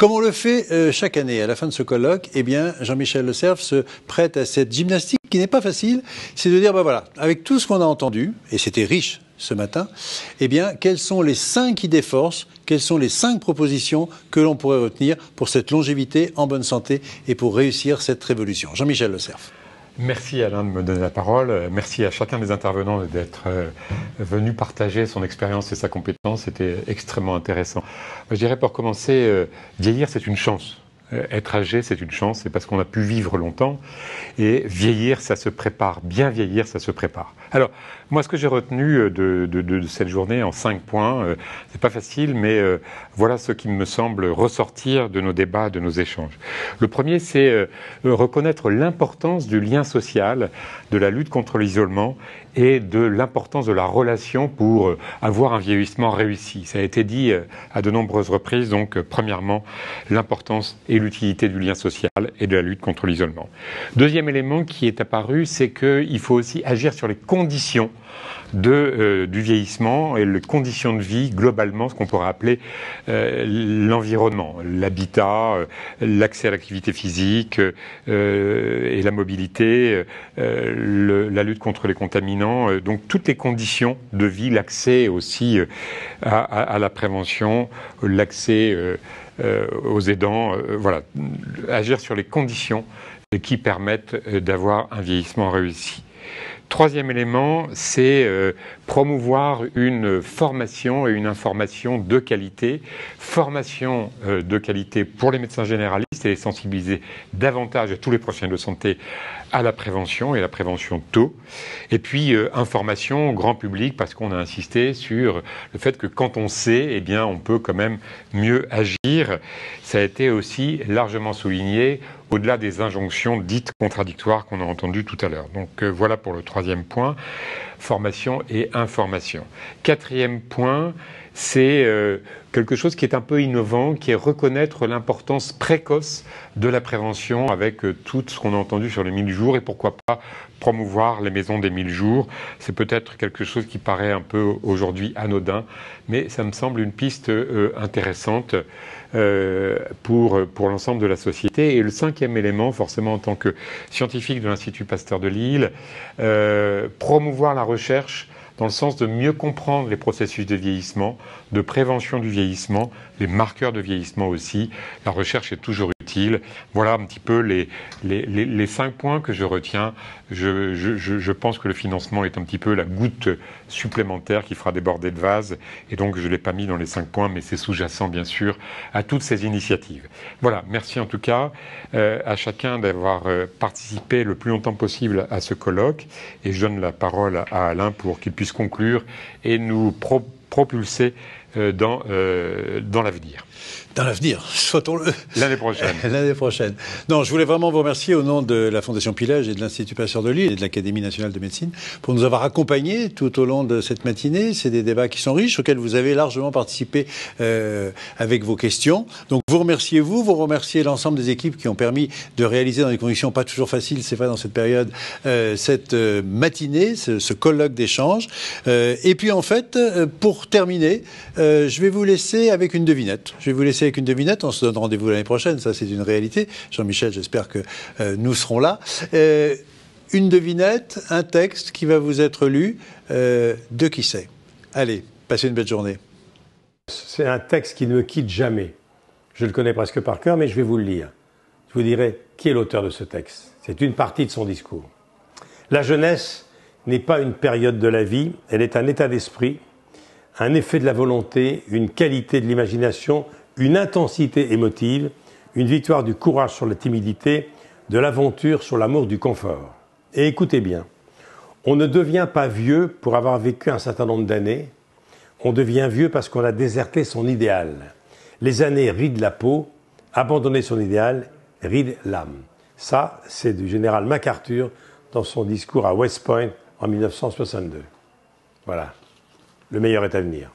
Comme on le fait chaque année, à la fin de ce colloque, eh bien, Jean-Michel Le Cerf se prête à cette gymnastique qui n'est pas facile, c'est de dire, ben voilà, avec tout ce qu'on a entendu, et c'était riche ce matin, eh bien, quelles sont les 5 idées forces, quelles sont les 5 propositions que l'on pourrait retenir pour cette longévité en bonne santé et pour réussir cette révolution. Jean-Michel Le Cerf. Merci Alain de me donner la parole. Merci à chacun des intervenants d'être venu partager son expérience et sa compétence. C'était extrêmement intéressant. Je dirais pour commencer, vieillir c'est une chance. Être âgé, c'est une chance, c'est parce qu'on a pu vivre longtemps. Et vieillir, ça se prépare. Bien vieillir, ça se prépare. Alors, moi, ce que j'ai retenu de cette journée en 5 points, c'est pas facile, mais voilà ce qui me semble ressortir de nos débats, de nos échanges. Le premier, c'est reconnaître l'importance du lien social, de la lutte contre l'isolement et de l'importance de la relation pour avoir un vieillissement réussi. Ça a été dit à de nombreuses reprises, donc premièrement, l'importance et l'utilité du lien social et de la lutte contre l'isolement. Deuxième élément qui est apparu, c'est qu'il faut aussi agir sur les conditions du vieillissement et les conditions de vie globalement, ce qu'on pourrait appeler l'environnement, l'habitat, l'accès à l'activité physique et la mobilité, la lutte contre les contaminants, donc toutes les conditions de vie, l'accès aussi à la prévention, l'accès aux aidants, voilà, agir sur les conditions qui permettent d'avoir un vieillissement réussi. Troisième élément, c'est promouvoir une formation et une information de qualité. Formation de qualité pour les médecins généralistes et les sensibiliser davantage à tous les professionnels de santé à la prévention et la prévention tôt. Et puis information au grand public parce qu'on a insisté sur le fait que quand on sait, eh bien, on peut quand même mieux agir. Ça a été aussi largement souligné au-delà des injonctions dites contradictoires qu'on a entendues tout à l'heure. Donc voilà pour le troisième point, formation et information. Quatrième point, c'est quelque chose qui est un peu innovant, qui est reconnaître l'importance précoce de la prévention avec tout ce qu'on a entendu sur les 1000 jours et pourquoi pas promouvoir les maisons des 1000 jours. C'est peut-être quelque chose qui paraît un peu aujourd'hui anodin, mais ça me semble une piste intéressante pour l'ensemble de la société. Et le cinquième élément, forcément en tant que scientifique de l'Institut Pasteur de Lille, promouvoir la recherche dans le sens de mieux comprendre les processus de vieillissement, de prévention du vieillissement, les marqueurs de vieillissement aussi. La recherche est toujours utile. Voilà un petit peu les 5 points que je retiens. Je pense que le financement est un petit peu la goutte supplémentaire qui fera déborder le vase. Et donc, je ne l'ai pas mis dans les 5 points, mais c'est sous-jacent, bien sûr, à toutes ces initiatives. Voilà, merci en tout cas à chacun d'avoir participé le plus longtemps possible à ce colloque. Et je donne la parole à Alain pour qu'il puisse conclure et nous propulser dans l'avenir. Dans l'avenir, souhaitons-le. L'année prochaine. L'année prochaine. Non, je voulais vraiment vous remercier au nom de la Fondation Pilage et de l'Institut Pasteur de Lille et de l'Académie nationale de médecine pour nous avoir accompagnés tout au long de cette matinée. C'est des débats qui sont riches, auxquels vous avez largement participé avec vos questions. Donc vous remerciez l'ensemble des équipes qui ont permis de réaliser dans des conditions pas toujours faciles, c'est vrai dans cette période, cette matinée, ce colloque d'échange. Et puis en fait, pour terminer, je vais vous laisser avec une devinette. On se donne rendez-vous l'année prochaine, ça c'est une réalité. Jean-Michel, j'espère que nous serons là. Une devinette, un texte qui va vous être lu, de qui c'est. Allez, passez une belle journée. C'est un texte qui ne me quitte jamais. Je le connais presque par cœur, mais je vais vous le lire. Je vous dirai qui est l'auteur de ce texte. C'est une partie de son discours. La jeunesse n'est pas une période de la vie, elle est un état d'esprit, un effet de la volonté, une qualité de l'imagination, une intensité émotive, une victoire du courage sur la timidité, de l'aventure sur l'amour du confort. Et écoutez bien, on ne devient pas vieux pour avoir vécu un certain nombre d'années, on devient vieux parce qu'on a déserté son idéal. Les années rident la peau, abandonner son idéal ride l'âme. Ça, c'est du général MacArthur dans son discours à West Point en 1962. Voilà. Le meilleur est à venir.